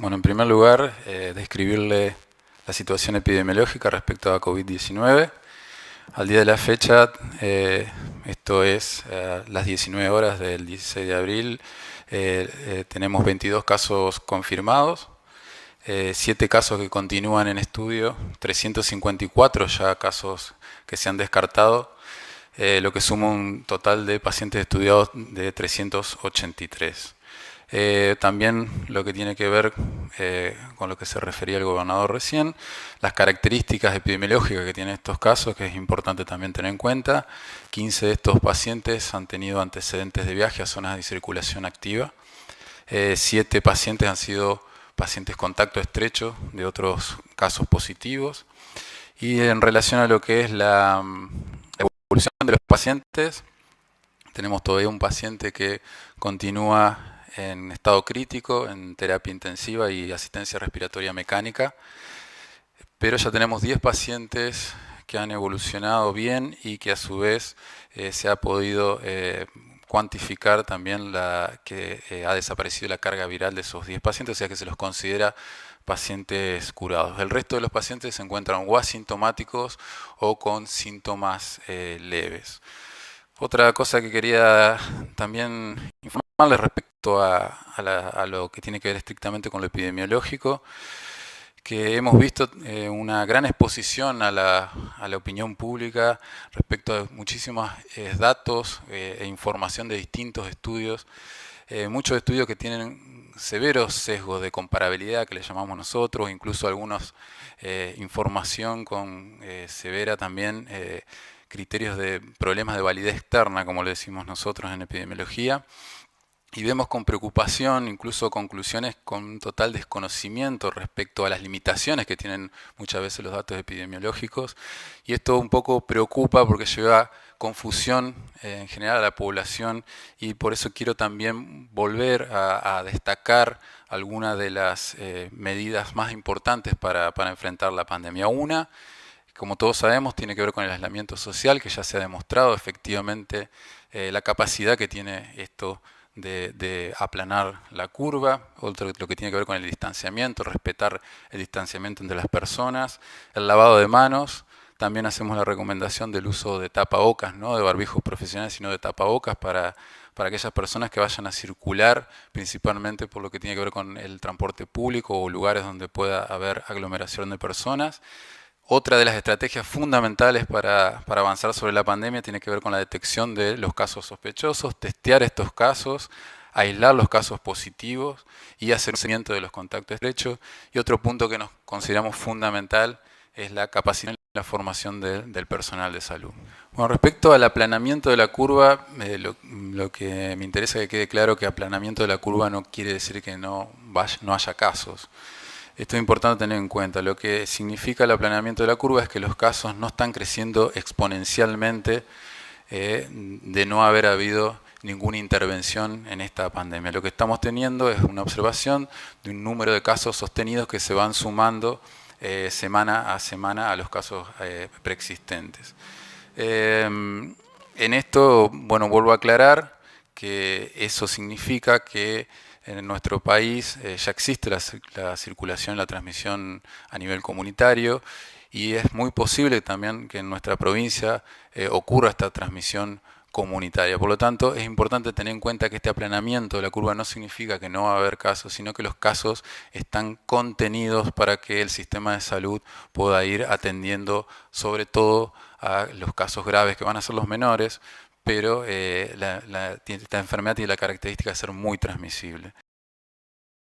Bueno, en primer lugar, describirle la situación epidemiológica respecto a COVID-19. Al día de la fecha, esto es las 19 horas del 16 de abril, tenemos 22 casos confirmados, 7 casos que continúan en estudio, 354 ya casos que se han descartado, lo que suma un total de pacientes estudiados de 383. También lo que tiene que ver con lo que se refería el gobernador recién, las características epidemiológicas que tienen estos casos, que es importante también tener en cuenta. 15 de estos pacientes han tenido antecedentes de viaje a zonas de circulación activa. 7 pacientes han sido pacientes contacto estrecho de otros casos positivos. Y en relación a lo que es la evolución de los pacientes, tenemos todavía un paciente que continúa en estado crítico, en terapia intensiva y asistencia respiratoria mecánica, pero ya tenemos 10 pacientes que han evolucionado bien y que a su vez se ha podido cuantificar también que ha desaparecido la carga viral de esos 10 pacientes, o sea que se los considera pacientes curados. El resto de los pacientes se encuentran o asintomáticos o con síntomas leves. Otra cosa que quería también informarles respecto a lo que tiene que ver estrictamente con lo epidemiológico, que hemos visto una gran exposición a la opinión pública respecto a muchísimos datos e información de distintos estudios, muchos estudios que tienen severos sesgos de comparabilidad que le llamamos nosotros, incluso algunos información con severa también criterios de problemas de validez externa, como le decimos nosotros en epidemiología, y vemos con preocupación incluso conclusiones con un total desconocimiento respecto a las limitaciones que tienen muchas veces los datos epidemiológicos, y esto un poco preocupa porque lleva confusión en general a la población, y por eso quiero también volver a destacar algunas de las medidas más importantes para enfrentar la pandemia. Una, como todos sabemos, tiene que ver con el aislamiento social, que ya se ha demostrado efectivamente la capacidad que tiene esto de aplanar la curva. Otro, lo que tiene que ver con el distanciamiento, respetar el distanciamiento entre las personas, el lavado de manos. También hacemos la recomendación del uso de tapabocas, no de barbijos profesionales, sino de tapabocas para aquellas personas que vayan a circular, principalmente por lo que tiene que ver con el transporte público o lugares donde pueda haber aglomeración de personas. Otra de las estrategias fundamentales para avanzar sobre la pandemia tiene que ver con la detección de los casos sospechosos, testear estos casos, aislar los casos positivos y hacer un seguimiento de los contactos estrechos. Y otro punto que nos consideramos fundamental es la capacitación y la formación del personal de salud. Bueno, respecto al aplanamiento de la curva, lo que me interesa que quede claro que aplanamiento de la curva no quiere decir que no haya casos. Esto es importante tener en cuenta. Lo que significa el aplanamiento de la curva es que los casos no están creciendo exponencialmente de no haber habido ninguna intervención en esta pandemia. Lo que estamos teniendo es una observación de un número de casos sostenidos que se van sumando semana a semana a los casos preexistentes. En esto, bueno, vuelvo a aclarar que eso significa que en nuestro país ya existe la circulación, la transmisión a nivel comunitario, y es muy posible también que en nuestra provincia ocurra esta transmisión comunitaria. Por lo tanto, es importante tener en cuenta que este aplanamiento de la curva no significa que no va a haber casos, sino que los casos están contenidos para que el sistema de salud pueda ir atendiendo sobre todo a los casos graves, que van a ser los menores, pero esta enfermedad tiene la característica de ser muy transmisible.